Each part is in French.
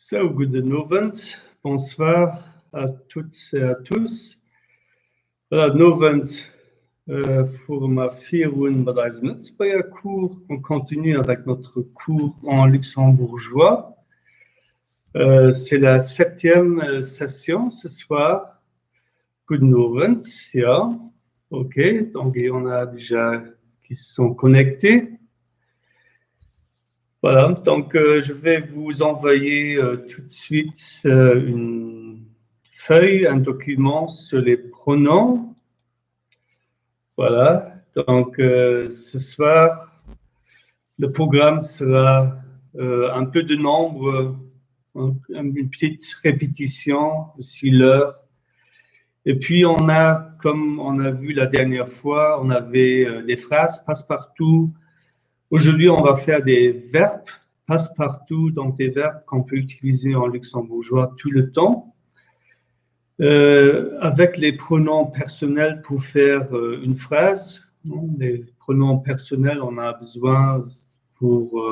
So, guten Abend, bonsoir à toutes et à tous. Voilà, Novent pour ma Firun Badaisnutzbauer cours. On continue avec notre cours en luxembourgeois. C'est la 7e session ce soir. Guten Abend, ja. Ok, donc il y en a déjà qui sont connectés. Voilà, donc je vais vous envoyer tout de suite une feuille, un document sur les pronoms. Voilà, donc ce soir, le programme sera un peu de nombre, une petite répétition, aussi l'heure. Et puis on a, comme on a vu la dernière fois, on avait des phrases passe-partout. Aujourd'hui, on va faire des verbes passe-partout, donc des verbes qu'on peut utiliser en luxembourgeois tout le temps, avec les pronoms personnels pour faire une phrase. Les pronoms personnels, on a besoin pour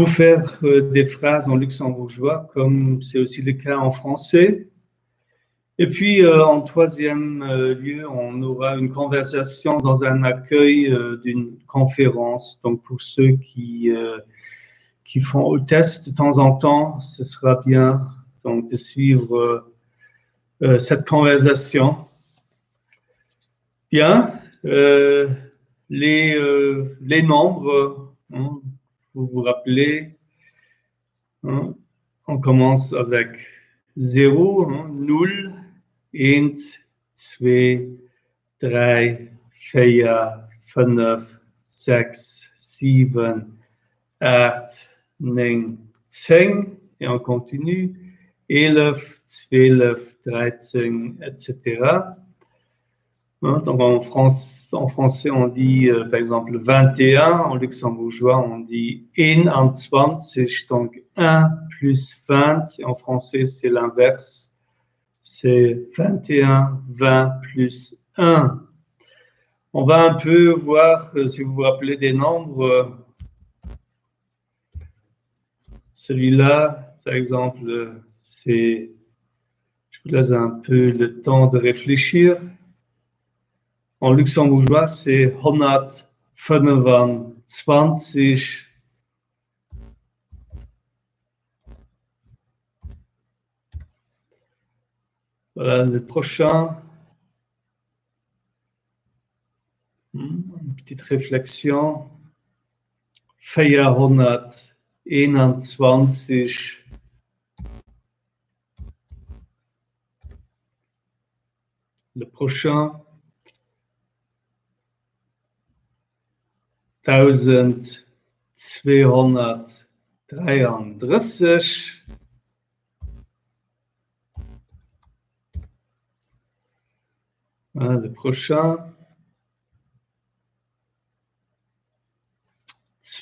faire des phrases en luxembourgeois, comme c'est aussi le cas en français. Et puis, en troisième lieu, on aura une conversation dans un accueil d'une conférence. Donc, pour ceux qui font le test de temps en temps, ce sera bien donc, de suivre cette conversation. Bien, les nombres, hein, vous vous rappelez, hein, on commence avec 0, hein, 0, 1, 2, 3, 4, 5, 6, 7, 8, 9, 10, et on continue, 11, 12, 13, etc. Donc en français, on dit par exemple 21, en luxembourgeois, on dit 21, donc 1 plus 20, et en français, c'est l'inverse. C'est 21, 20 plus 1. On va un peu voir, si vous vous rappelez des nombres, celui-là, par exemple, je vous laisse un peu le temps de réfléchir. En luxembourgeois, c'est 125. Voilà, le prochain. Une petite réflexion. 421. Le prochain. 1233. Voilà, le prochain.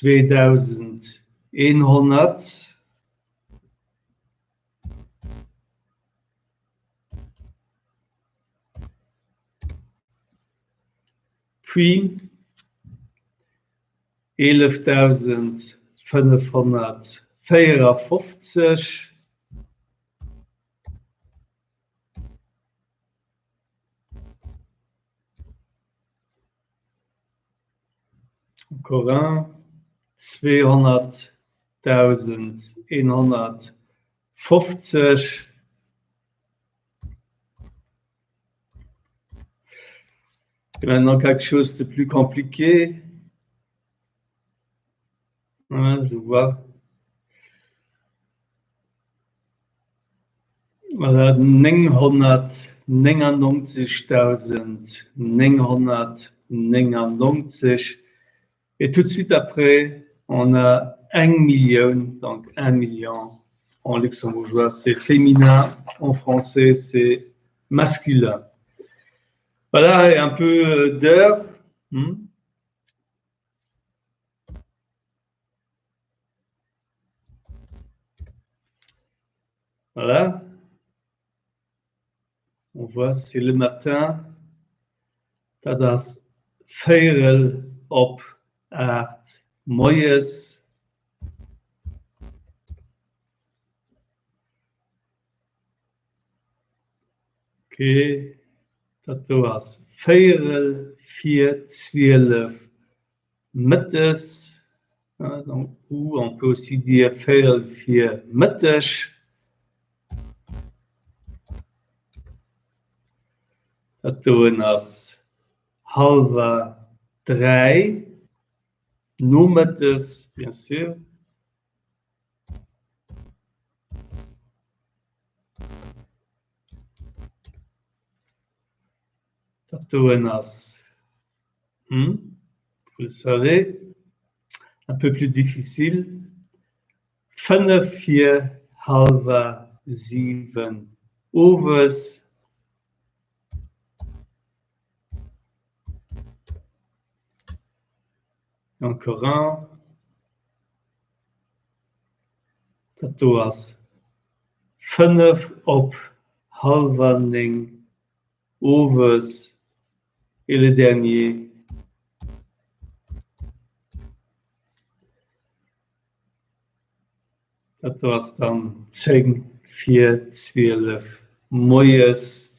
2100. Puis 11.554. Encore un. 200.150. Et maintenant quelque chose de plus compliqué. Je vois. Voilà, 999.999. Et tout de suite après, on a 1 million, donc 1 million en luxembourgeois, c'est féminin, en français, c'est masculin. Voilà, et un peu d'heure. Voilà. On voit, c'est le matin. Dat is 4 op 8 morgens. Okay. Tatoas. 4, 4, 12. Mittes. Ou on peut aussi dire 4, 4, mittig. Tatoas. Halva 3. No mittes, bien sûr. Tatoenas. Vous le savez, un peu plus difficile. 5, 4, halva 7. Overs. Encore un. Tatoas. 5 op halvanding. Overs. Et le dernier. Dat was dan 10, 4, 12. Moyes.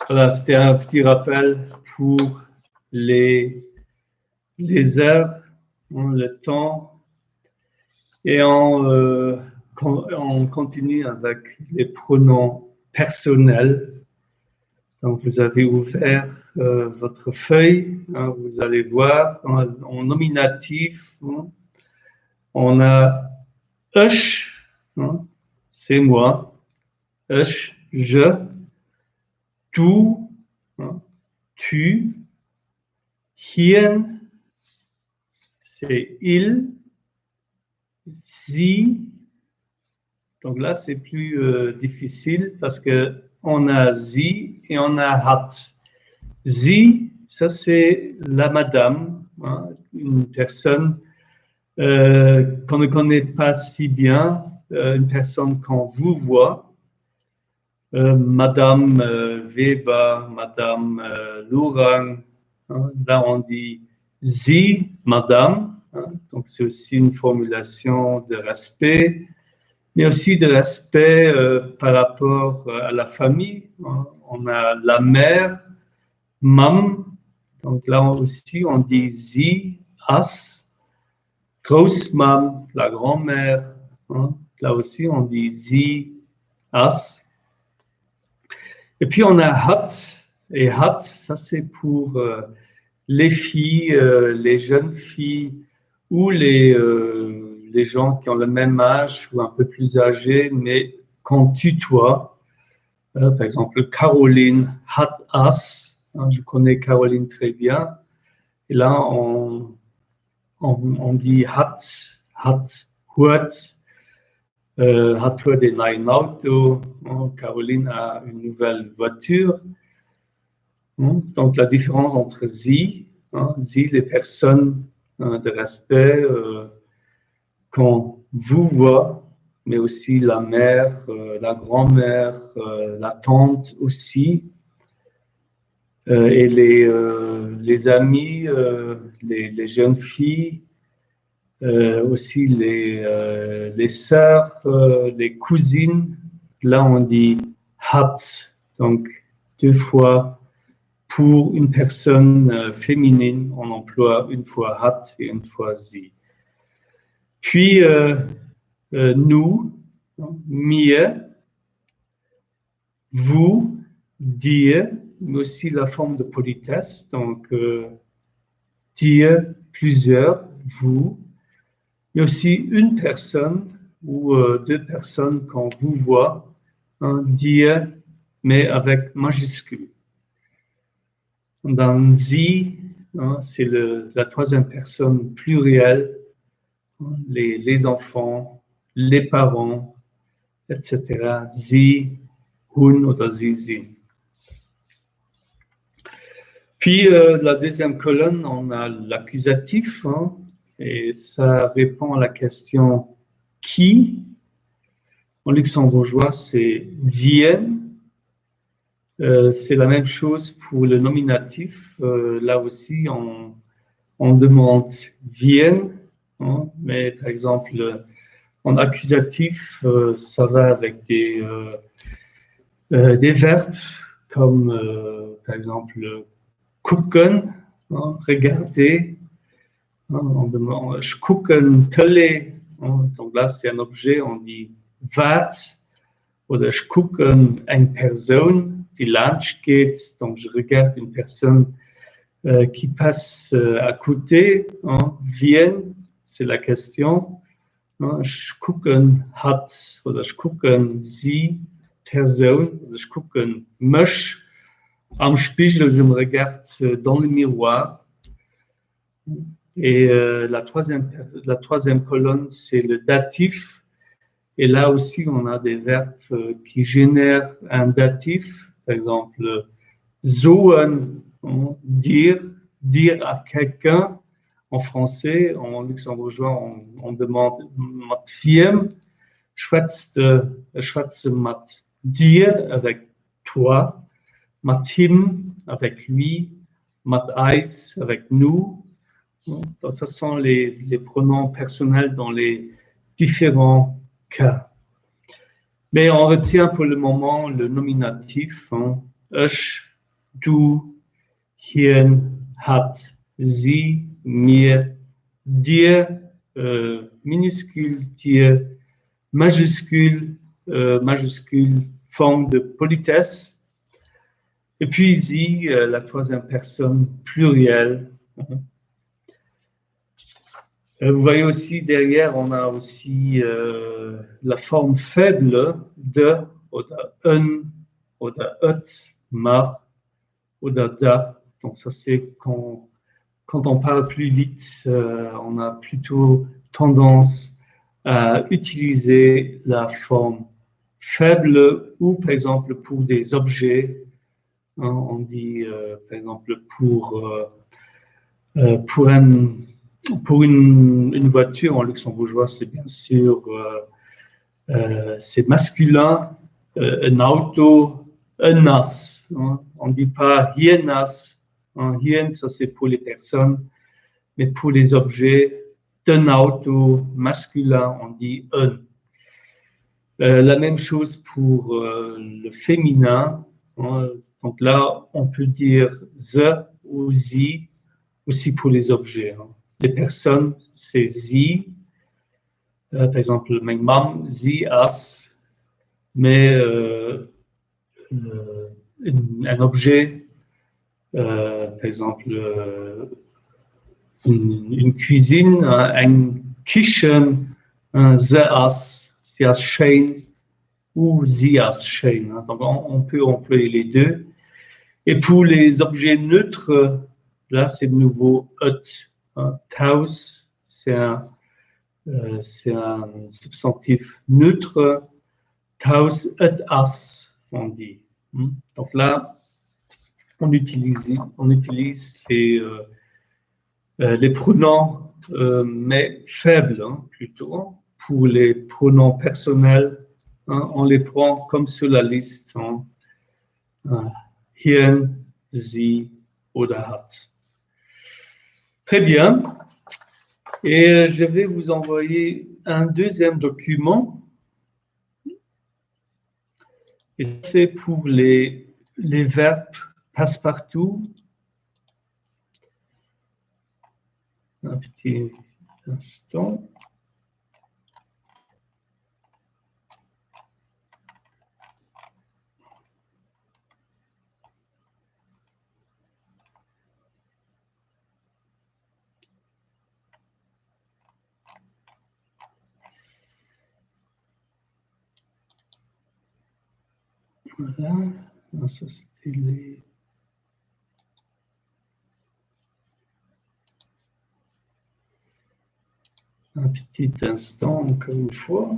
Voilà, c'était un petit rappel pour les heures, le temps. Et on continue avec les pronoms personnels. Donc, vous avez ouvert votre feuille. Vous allez voir en nominatif. On a ich, c'est moi. Ich, je. Du, tu. Hien, c'est il. Sie. Donc là, c'est plus difficile parce que on a sie et on a hat. Sie, ça c'est la madame, une personne qu'on ne connaît pas si bien, une personne qu'on vous voit. Madame Weber, Madame Lorang, là on dit sie, madame, donc c'est aussi une formulation de respect, mais aussi de respect par rapport à la famille. On a la mère, mam, donc là aussi on dit sie, as, Großmam, la grand-mère, là aussi on dit sie, as. Et puis on a hat, et hat, ça c'est pour les filles, les jeunes filles ou les gens qui ont le même âge ou un peu plus âgés, mais qu'on tutoie. Par exemple, Caroline hat as, je connais Caroline très bien. Et là, on dit hat, hurt, hat heute ein Auto. Caroline a une nouvelle voiture. Donc, la différence entre sie, les personnes de respect qu'on vous voit, mais aussi la mère, la grand-mère, la tante aussi, et les amis, les jeunes filles, aussi les sœurs, les cousines. Là, on dit hat, donc 2 fois pour une personne féminine, on emploie une fois hat et une fois sie. Puis, nous, mir, vous, dir, mais aussi la forme de politesse, donc dir, plusieurs, vous, mais aussi une personne ou 2 personnes qu'on vous voit, dir, mais avec majuscule. Dans sie, c'est la 3e personne plurielle, les enfants, les parents, etc. Sie, hun oder sie. Puis la 2e colonne, on a l'accusatif, et ça répond à la question qui. En luxembourgeois, c'est viennent. C'est la même chose pour le nominatif. Là aussi, on demande viennent, mais par exemple, en accusatif, ça va avec des verbes comme par exemple gucken, hein, regarder. Hein, on demande je gucken Tele. Hein, donc là, c'est un objet, on dit wat. Oder je gucken une personne die Lunch geht. Donc je regarde une personne qui passe à côté. Hein, vient, c'est la question. Hein, je gucken hat oder je gucken sie Person. Oder je gucken mich. Am Spiegel, je me regarde dans le miroir. Et la troisième colonne, c'est le datif. Et là aussi, on a des verbes qui génèrent un datif. Par exemple, zoen, dire, dire à quelqu'un. En français, en luxembourgeois, on demande mat fiem, schwätze mat dir avec toi, mat him avec lui, mat eis avec nous. Donc, ce sont les pronoms personnels dans les différents cas. Mais on retient pour le moment le nominatif. Hein. Ich, du, hien, hat, sie, mir, dir, minuscule, dir, majuscule, forme de politesse. Et puis sie, la troisième personne plurielle. Vous voyez aussi derrière, on a aussi la forme faible de, oder un, oder et, mar, oder da. Donc ça c'est quand on parle plus vite, on a plutôt tendance à utiliser la forme faible ou par exemple pour des objets, hein, on dit par exemple pour une voiture en luxembourgeois, c'est bien sûr c'est masculin, un auto, un nas. Hein. On ne dit pas hienas. Hein. Hien, ça c'est pour les personnes, mais pour les objets, d'un auto masculin, on dit un. La même chose pour le féminin. Hein. Donc là, on peut dire ze ou zi aussi pour les objets. Hein. Les personnes, c'est sie. Par exemple, mein Mam, sie, as. Mais un objet, par exemple, une cuisine, un kitchen, un ze, as, sie, as, schön ou sie, as, schön. Hein. Donc, on peut employer les deux. Et pour les objets neutres, là, c'est de nouveau et. Hein. Taus, c'est un substantif neutre. Taus et as, on dit. Donc là, on utilise les pronoms, mais faibles, hein, plutôt. Pour les pronoms personnels, hein, on les prend comme sur la liste. Hein. Hien, sie oder hat. Très bien. Et je vais vous envoyer un deuxième document. Et c'est pour les verbes passe-partout. Un petit instant. Voilà. Ça, c'était les... Un petit instant, encore une fois.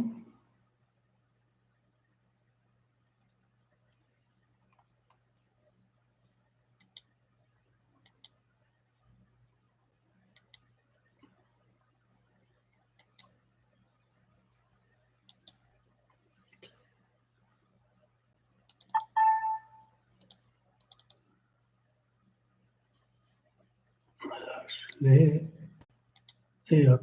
Voilà, je l'ai. Et hop.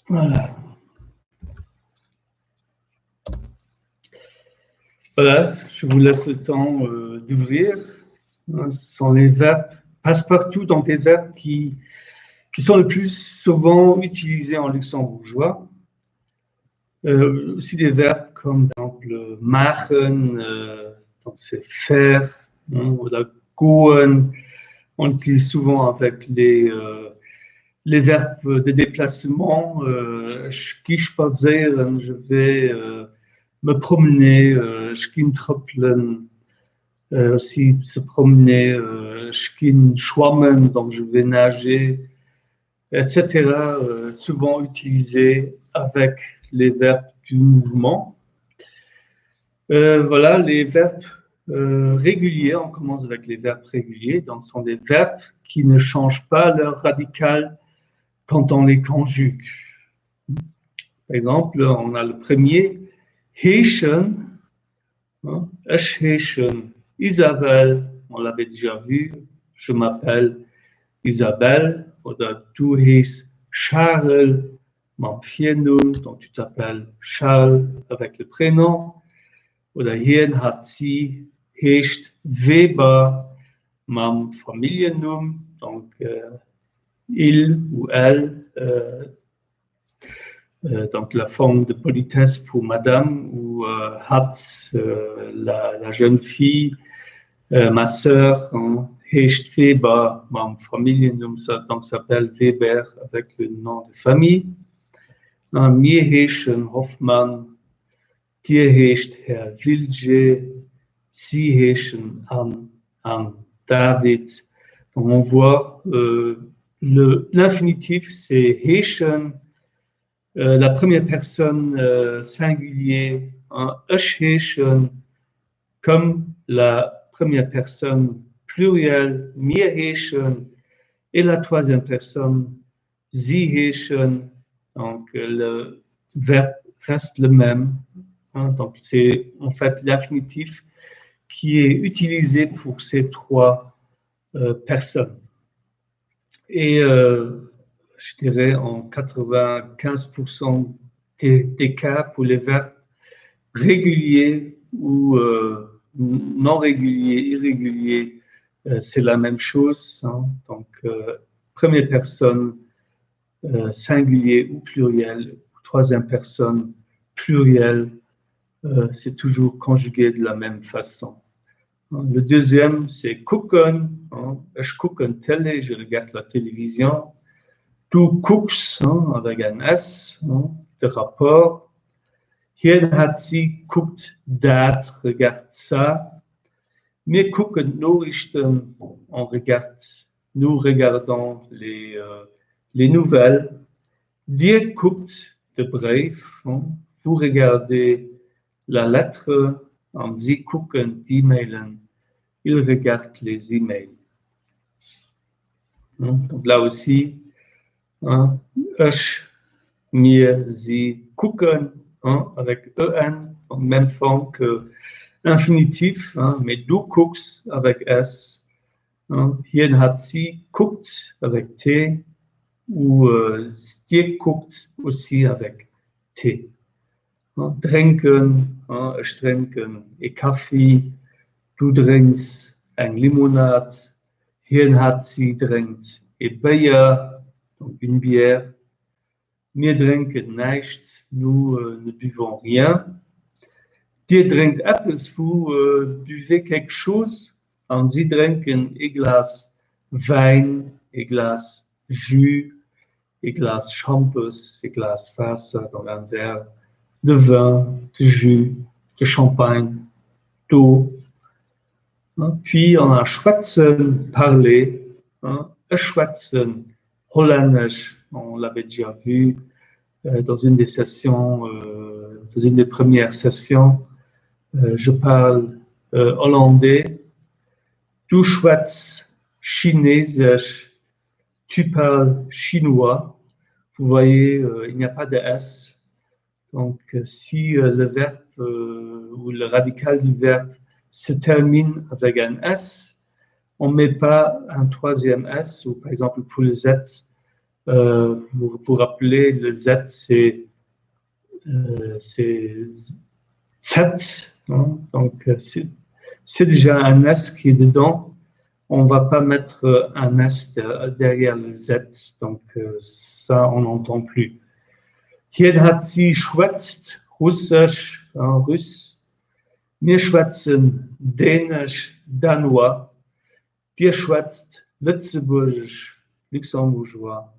Voilà. Voilà, je vous laisse le temps d'ouvrir. Ce sont les verbes passe-partout, donc des verbes qui sont le plus souvent utilisés en luxembourgeois. Aussi des verbes comme par exemple machen, donc c'est faire, ou goen. On l'utilise souvent avec les verbes de déplacement. Spazieren, je vais me promener, Skintroppeln, aussi se promener, Skin schwammen, donc je vais nager, etc. Souvent utilisé avec les verbes du mouvement. Voilà, les verbes réguliers, on commence avec les verbes réguliers, donc ce sont des verbes qui ne changent pas leur radical quand on les conjugue. Par exemple, on a le premier, heeschen, heeschen, Isabelle, on l'avait déjà vu, je m'appelle Isabelle, oder du heißt Charles, mon Pfennung, donc tu t'appelles Charles avec le prénom, oder hier hat sie, heißt Weber, mon Familiennum, donc il ou elle, donc la forme de politesse pour madame, ou hat, la jeune fille, ma sœur, heißt Weber, mon Familiennum, donc s'appelle Weber avec le nom de famille. Mir heißen Hoffmann, dir heißt Herr Wilge, sie heißen Anne David. Donc on voit l'infinitif, c'est heißen. La première personne singulier, heißen, comme la première personne plurielle, mir heißen, et la troisième personne, sie heißen. Donc le verbe reste le même. Donc c'est en fait l'infinitif qui est utilisé pour ces trois personnes. Et je dirais en 95% des cas pour les verbes réguliers ou non réguliers, irréguliers, c'est la même chose. Donc, première personne, singulier ou pluriel, troisième personne, pluriel, c'est toujours conjugué de la même façon. Le deuxième, c'est gucken. Je gucke télé, je regarde la télévision. Du guckst, avec un S, de rapport. Hier hat sie guckt dat, regarde ça. Wir gucken Nachrichten, nous regardons les nouvelles. Dir guckt de brief, vous regardez la lettre. Sie gucken die Mailen, ils regardent les emails. Donc là aussi, mir, sie gucken, avec EN, en même forme que infinitif, mais du guckst avec S. Hier hat sie guckt avec T, ou dir guckt aussi avec T. Trinken, ich trinken e Kaffee, du trinkst ein Limonade, hier hat sie trinkt e Bier, donc une bière. Wir trinken nichts, nous ne buvons rien. Dir trinkt etwas, vous buvez quelque chose. Und sie trinken ein Glas Wein, ein Glas Jus, ein Glas Champus, ein Glas Wasser, donc un verre de vin, de jus, de champagne, d'eau. Puis on a schwätzen, parler, schwätzen, holländisch, on l'avait déjà vu dans une des sessions, dans une des premières sessions. Je parle hollandais. Du schwätzt chinesisch, tu parles chinois. Vous voyez, il n'y a pas de S. Donc, si le verbe ou le radical du verbe se termine avec un S, on ne met pas un troisième S, ou par exemple pour le Z, Vous vous rappelez, le Z, c'est Z, hein? Donc c'est déjà un S qui est dedans. On ne va pas mettre un S derrière le Z, donc ça, on n'entend plus. Hier hat sie schwätzt Russisch, Russe. Wir schwätzen Dänisch, Danois. Dir schwätzt Lützeburgisch, Luxembourgeois.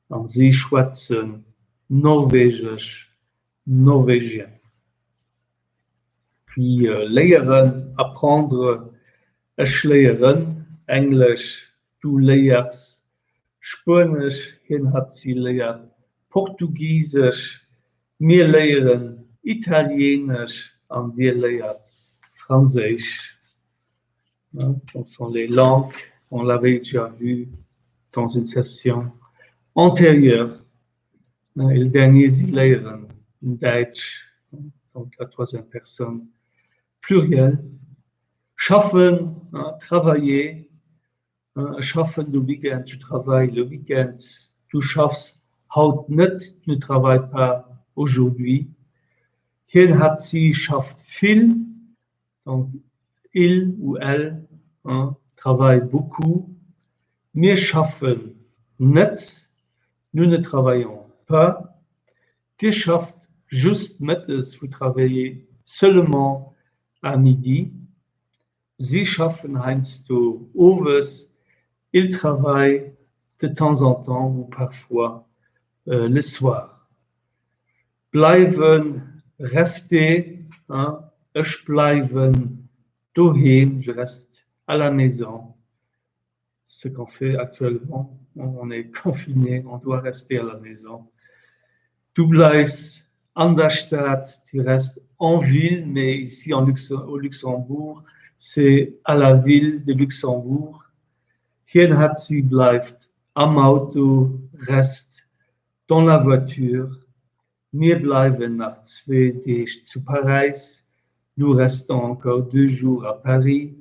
Und sie schwätzen Norvégisch, Norvégien. Puis leren, apprendre, leren, Englisch, du lehrst, Spanisch, hin hat sie lehrt, Portugiesisch, wir lehren, Italienisch, und wir lehrt, Französisch. Donc, ce sont les langues, on l'avait déjà vu dans une session antérieure. Et le dernier, sie lehren, Deutsch, donc la troisième personne, pluriel. Schaffen, travailler. Schaffen, le week-end, tu travailles le week-end. Tu schaffst haut nicht, tu ne travailles pas aujourd'hui. Hier hat sie, schafft viel. Donc, il ou elle travaille beaucoup. Wir schaffen nicht, nous ne travaillons pas. Dir schafft juste mittags, vous travaillez seulement à midi. Sie schaffen, meinst du, overs, ils travaillent de temps en temps ou parfois le soir. Bleiben, rester, ich bleiben daheim, je reste à la maison. Ce qu'on fait actuellement, on est confiné, on doit rester à la maison. Du bleibst an der Stadt, tu restes en ville, mais ici au Luxembourg, c'est à la ville de Luxembourg. Hier hat sie bleibt am Auto, reste dans la voiture. Wir bleiben nach 2 Tagen zu Paris. Nous restons encore 2 jours à Paris.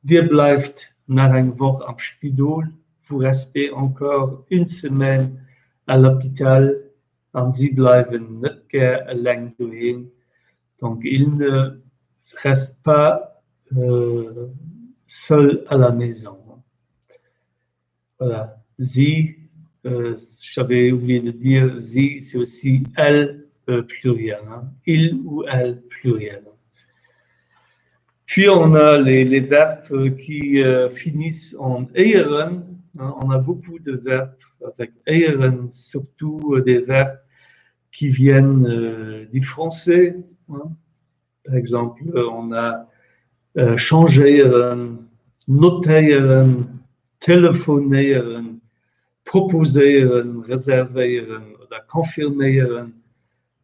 Dir bleibt nach einer Woche am Spital. Vous restez encore 1 semaine à l'hôpital. Und sie bleiben nicht gern allein daheim. Donc, ils ne restent pas seuls à la maison. Voilà. Sie, j'avais oublié de dire, sie, c'est aussi elle pluriel. Il ou elle pluriel. Puis on a les verbes qui finissent en eren. On a beaucoup de verbes avec eren, surtout des verbes qui viennent du français. Par exemple, on a changeren, noteren, telefonieren, proposeren, réserveren, confirmeren,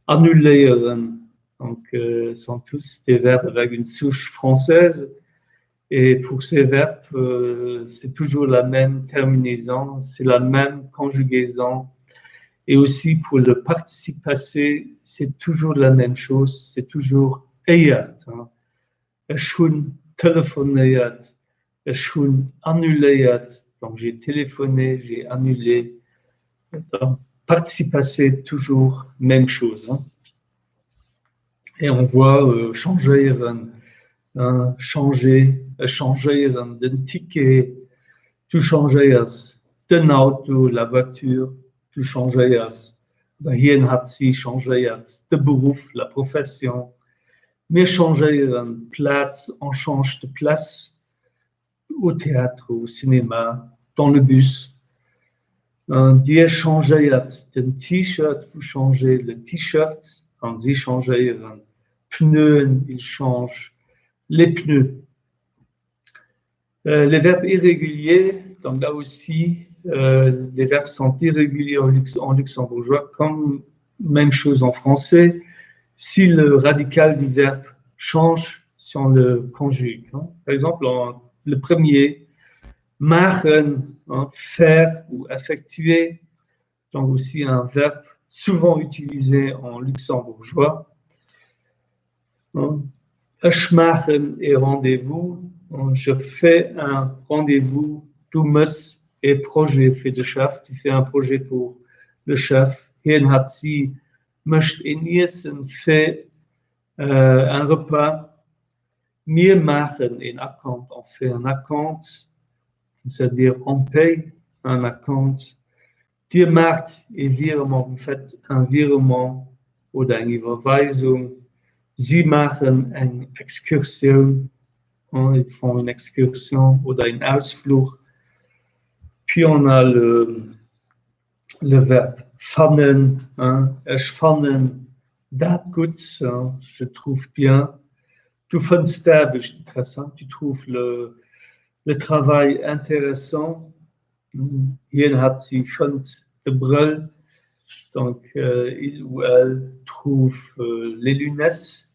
annuleren. Donc, ce sont tous des verbes avec une souche française. Et pour ces verbes, c'est toujours la même terminaison, c'est la même conjugaison. Et aussi pour le participe passé, c'est toujours la même chose, c'est toujours eiert. Schon telefoniert, schon annuliert. Donc, j'ai téléphoné, j'ai annulé. Donc, participe passé, toujours même chose. Et on voit changeren, changer, changeren, den ticket, tu changers, den Auto, la voiture, tu changers, dahin hat sie changert, de Beruf, la profession. Wir changeren Platz, on change de place au théâtre, au cinéma, dans le bus. Dir changert den T-shirt, vous changez le T-shirt, und sie changeren pneus, ils changent les pneus. Les verbes irréguliers, donc là aussi, les verbes sont irréguliers en luxembourgeois, comme même chose en français. Si le radical du verbe change, si on le conjugue. Par exemple, le premier, machen, faire ou effectuer, donc aussi un verbe souvent utilisé en luxembourgeois. Ich machen et rendez-vous. Je fais un rendez-vous. Du musst et projet für den Chef. Tu fais un projet pour le chef. Hier hat sie, möchte in Essen für un repas. Wir machen un account, on fait un account, c'est-à-dire on paye un account. Ihr macht ein Virement, vous faites un Virement oder eine Überweisung. Sie machen eine Exkursion, ils font une excursion oder einen Ausflug. Puis on a le verbe fannen, ich fannen, das gut, je trouve bien. Tu findest das intéressant, tu trouves le travail intéressant. Hier hat sie fand de bril, donc il ou elle trouve les lunettes.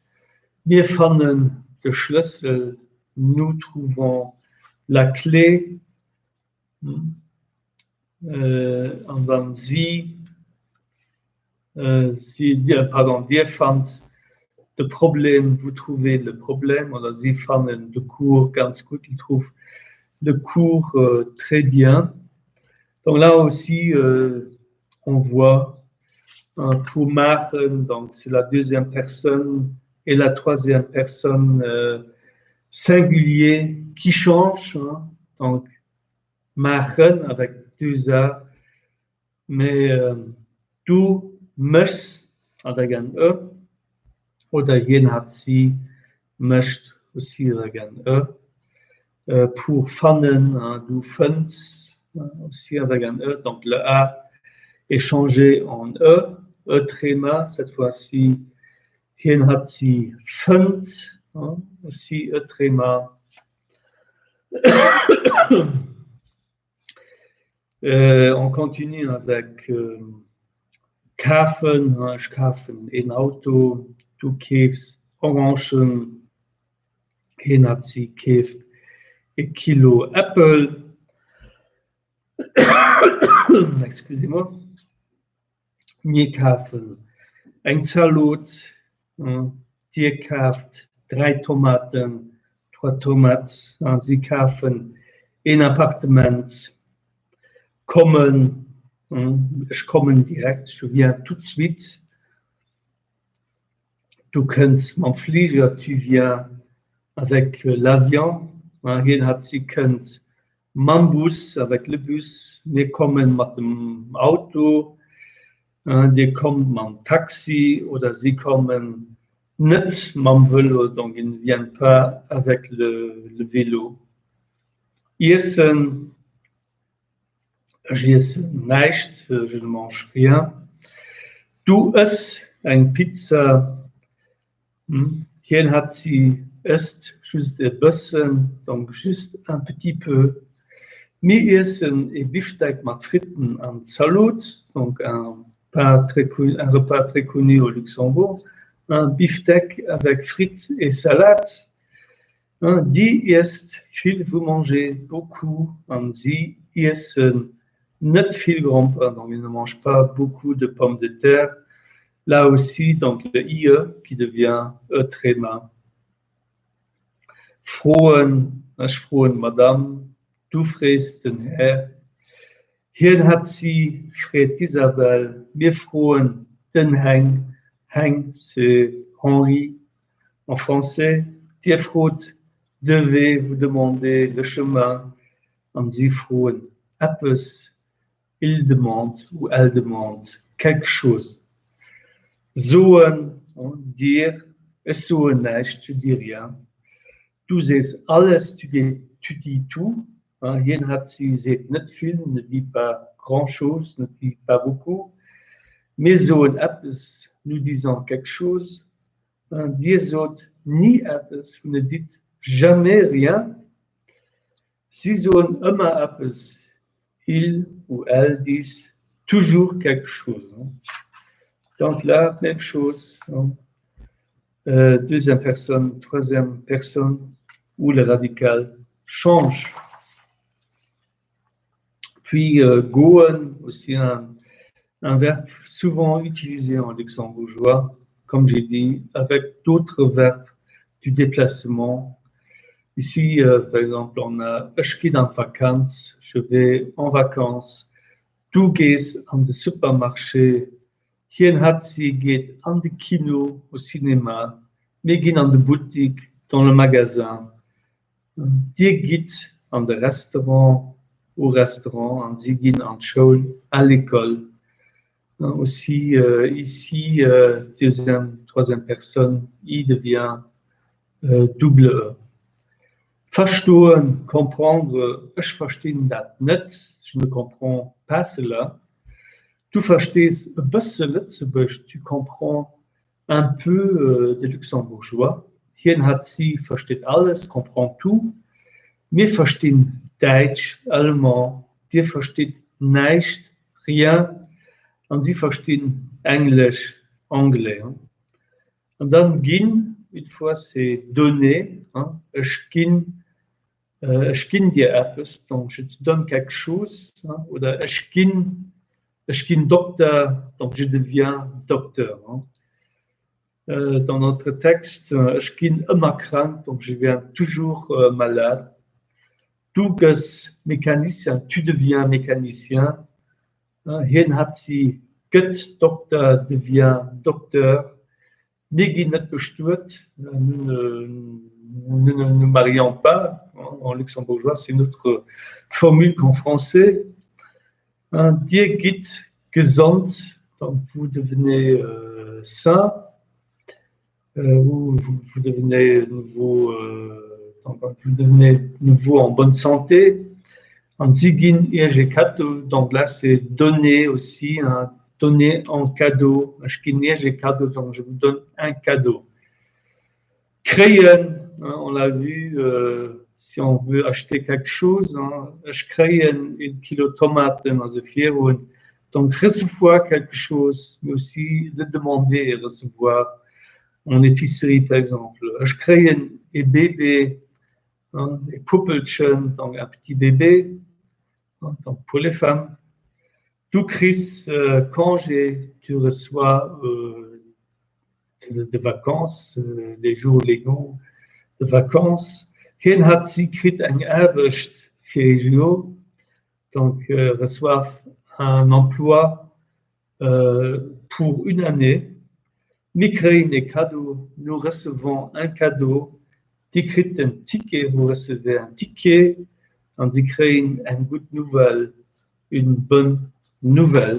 Wir fanden le Schlüssel, nous trouvons la clé. Und dann dir fand le problème, vous trouvez le problème, oder sie fanden le cours ganz gut, ils trouvent le cours très bien. Donc là aussi, on voit pour machen, donc c'est la deuxième personne et la troisième personne singulier qui change. Donc, machen avec deux A, mais du möchtest avec un E, oder jen hat sie, möchte aussi avec un E. Pour fannen, du findest aussi avec un E, donc le A est changé en E, E tréma, cette fois-ci, jen hat sie fünf, aussi E tréma. On continue avec kaufen, ich kaufen ein Auto, du kaufst Orangen, jen hat sie kauft ein Kilo Äpfel. Excusez-moi. Wir kaufen ein Salat, dir kauft 3 Tomaten, 3 Tomaten, sie kaufen ein Appartement, kommen, ich komme direkt, je viens tout de suite. Du kannst mit dem Flieger, tu viens avec l'avion. Hier hat sie könnt mit Bus, avec le bus. Wir kommen mit dem Auto, die kommen mit dem Taxi oder sie kommen nicht mit dem Vélo, donc ils ne viennent pas avec le vélo. Essen, j'esse nicht, je ne mange rien. Du isst eine Pizza. Hier hat sie isst juste ein bisschen, donc juste un petit peu. Wir essen ein Beefsteak mit Fritten en Salat, donc un repas très connu au Luxembourg. Un beefsteak avec frites et salade. Die isst viel, vous mangez beaucoup, und sie essen nicht viel Grand pain, donc ils ne mangent pas beaucoup de pommes de terre. Là aussi, donc le IE qui devient E tréma. Frohen, Madame, du fräst den Herr. Hier hat sie, fragt Isabelle, wir frohen den Heng. Heng, c'est Henri en français. Dir fragt, devez vous demander le chemin. Und sie frohen etwas. Il demande ou elle demande quelque chose. Soen, dir, es soen nicht, tu dis rien. Du siehst alles, tu dis tout. Hier hat sie sieht nicht viel, ne dit pas grand-chose, ne dit pas beaucoup. Mais soen etwas, nous disons quelque chose. Dir autres, ni etwas, vous ne dites jamais rien. Sie soen immer etwas. Il ou elle disent toujours quelque chose. Donc là, même chose. Deuxième personne, troisième personne, où le radical change. Puis goen, aussi un verbe souvent utilisé en luxembourgeois, comme j'ai dit, avec d'autres verbes du déplacement. Ici, par exemple, on a ich gehe en vacances, je vais en vacances. Du gehst an den Supermarché. Hier hat sie geht an die Kino, au cinéma. Wir gehen an die Boutique, dans le magasin. Die geht an das Restaurant, au restaurant, und sie gehen an die Schule, à l'école. Aussi, ici, deuxième, troisième personne, I devient double E. Verstehen, comprendre, ich verstehe das nicht, je ne comprends pas cela. Tu verstehst ein bisschen Lützeburg, tu comprends un peu de luxembourgeois. Hier hat sie, versteht alles, comprend tout. Wir verstehen Deutsch, Allemand, die versteht nicht, rien. Und sie verstehen Englisch, Anglais. Und dann gehen, une fois c'est donné, ich gebe dir etwas, donc je te donne quelque chose, oder ich gebe docteur, donc je deviens docteur. Dans notre texte, ich bin immer krank, donc je viens toujours malade. Du bist mécanicien, tu deviens mécanicien. Hier hat sie get docteur, devient docteur. Wir gehen nicht bestört, nous ne nous marions pas en luxembourgeois, c'est notre formule qu'en français. Dir geht gesund, donc vous devenez sain, vous devenez nouveau en bonne santé. En Zigin et cadeau, donc là c'est donner aussi, donner en cadeau. J'ai cadeau, donc je vous donne un cadeau. Créer, on l'a vu, si on veut acheter quelque chose, je crée une kilo de tomates dans le fier. Donc recevoir quelque chose, mais aussi le demander et recevoir en épicerie par exemple. Je crée un bébé, un poupelchen, donc un petit bébé, donc pour les femmes. Tu crées congé, tu reçois des vacances, des jours légaux de vacances. Hier hat sie kriegt ein Arbeit für Jahr, donc reçoit un emploi pour une année. Nous créons des cadeaux, nous recevons un cadeau. Die kriegt un ticket, vous recevez un ticket. Und sie créent une bonne nouvelle, une bonne nouvelle.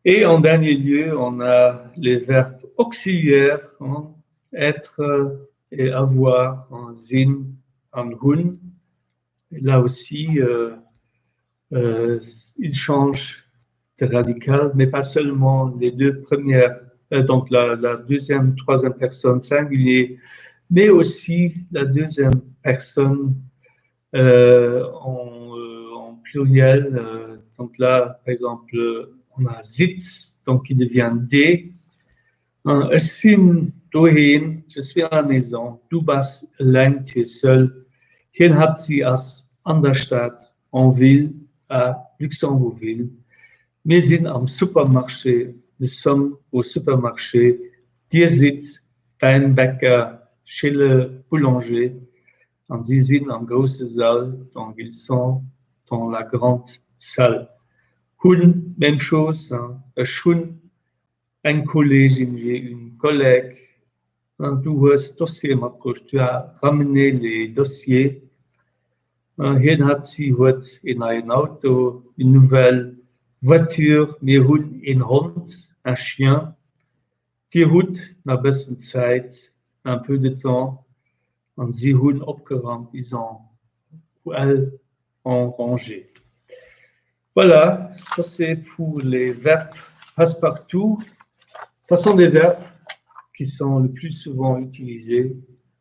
Et en dernier lieu, on a les verbes auxiliaires, être et avoir, en Sinn, en Hun. Là aussi, il change de radical, mais pas seulement les deux premières, donc la deuxième, troisième personne singulier, mais aussi la deuxième personne en pluriel. Donc là, par exemple, on a sitz, donc qui devient des. Ich bin daheim, je suis à la maison. Du bist allein, tu es seul. Hier hat sie es an der Stadt, en ville, à Luxembourgville. Wir sind am Supermarché, nous sommes au supermarché. Dir sitzt beim Bäcker, chez le boulanger. Und sie sind am großen Saal, donc ils sont dans la grande salle. Hun, même chose, schon un collège, une collègue. Du hast Dossier mitgebracht, tu as ramené les dossiers. Hier hat sie heute in ein Auto, une nouvelle voiture, wir haben einen Hund, un chien. Die hat nach besten Zeit, un peu de temps, und sie haben abgeräumt, ils ont en rangé. Voilà, ça c'est pour les verbes passe-partout. Ce sont des verbes qui sont le plus souvent utilisés,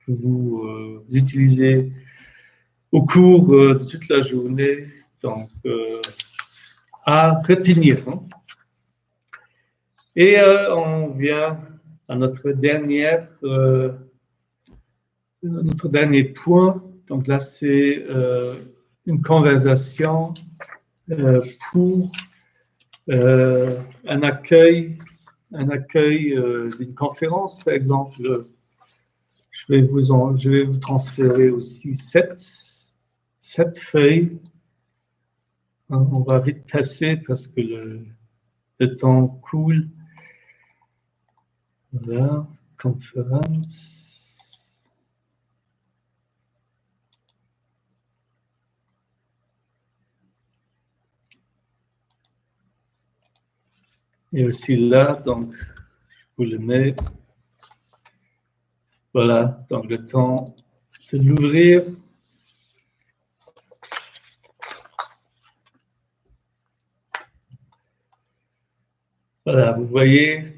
que vous utilisez au cours de toute la journée, donc à retenir. Et on vient à notre dernier point. Donc là, c'est une conversation pour un accueil d'une conférence, par exemple. je vais vous transférer aussi cette feuille. On va vite passer parce que le temps coule. Voilà, conférence. Et aussi là, donc, je vous le mets. Voilà, donc le temps de l'ouvrir. Voilà, vous voyez,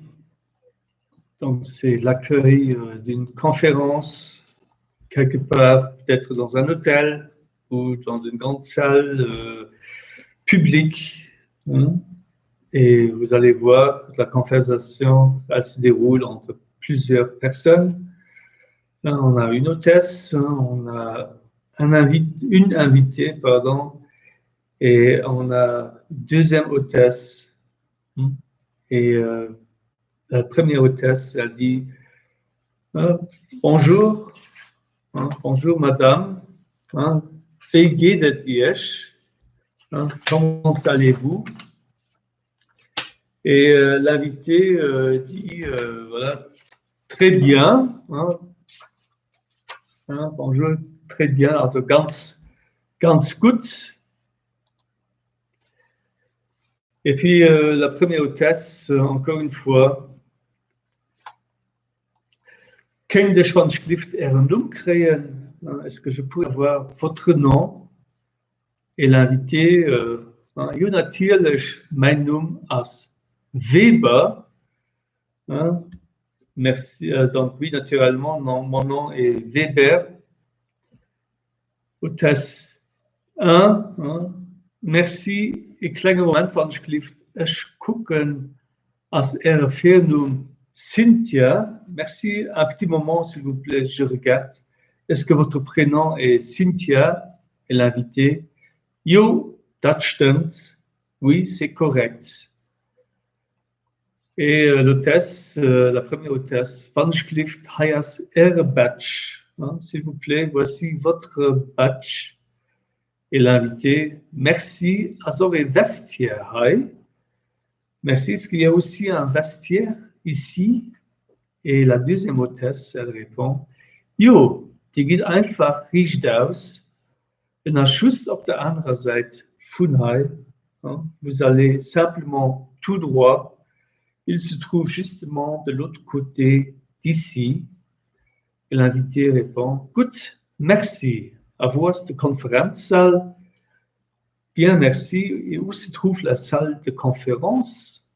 donc c'est l'accueil d'une conférence, quelque part, peut-être dans un hôtel ou dans une grande salle publique. Hein. Et vous allez voir, la conversation, elle se déroule entre plusieurs personnes. Là, on a une hôtesse, hein, on a une invitée, pardon, et on a une deuxième hôtesse. Hein. Et la première hôtesse, elle dit bonjour, hein, bonjour madame, hein, wie geht es euch? Hein, comment allez-vous? Et l'invité dit voilà, très bien, hein, hein, bonjour, très bien, also ganz gut. Et puis la première hôtesse, encore une fois, kan je van schrift un nom créer? Est-ce que je pourrais avoir votre nom? Et l'invité, ja, natürlich, mein Nom as Weber. Hein, merci. Donc oui, naturellement, non, mon nom est Weber. Hôtesse 1. Hein, merci. Ik kleine moment van schrift. Ich gucken als Firnum Cynthia. Merci. Un petit moment, s'il vous plaît, je regarde. Est-ce que votre prénom est Cynthia? Et l'invité. Jo, das stimmt. Oui, c'est correct. Et l'hôtesse, la première hôtesse, Van Schlift Hayas Badge. Hein, s'il vous plaît, voici votre badge. Et l'invité, merci. Also vestiaire, hi. Merci. Est-ce qu'il y a aussi un vestiaire ici? Et la deuxième hôtesse, elle répond, Jo, die geht einfach richtig aus. Und dann just auf der anderen Seite von hier, vous allez simplement tout droit. Il se trouve justement de l'autre côté d'ici. Et l'invité répond, Gut, merci. À vous, cette conférence-salle. Bien, merci. Et où se trouve la salle de conférence?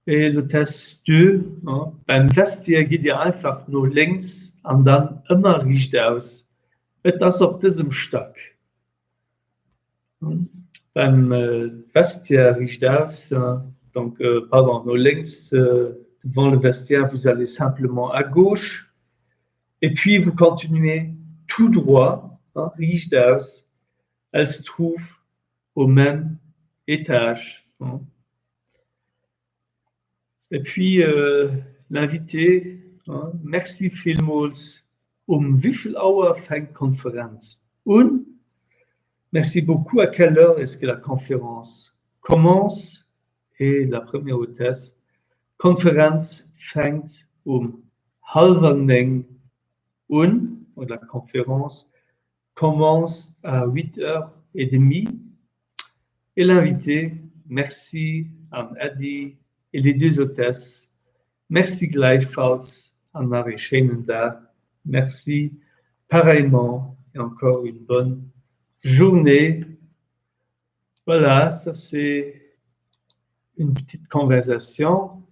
Et l'hôtesse 2, beim Vestiaire geht ihr einfach nur links und dann immer richtig aus. Das auf diesem Stock. Beim Vestiaire richtig aus, donc, pardon, nos links devant le vestiaire, vous allez simplement à gauche, et puis vous continuez tout droit, hein, richtig aus. Elle se trouve au même étage. Hein. Et puis, l'invité, hein, merci vielmals. Wie viel Uhr fängt Konferenz? Und merci beaucoup. À quelle heure est-ce que la conférence commence? Et la première hôtesse, Konferenz fängt halber und la conférence commence à 8h30. Et l'invité, merci an Adi et les deux hôtesses, merci gleichfalls an Marie Schenendach, merci pareillement et encore une bonne journée. Voilà, ça c'est une petite conversation.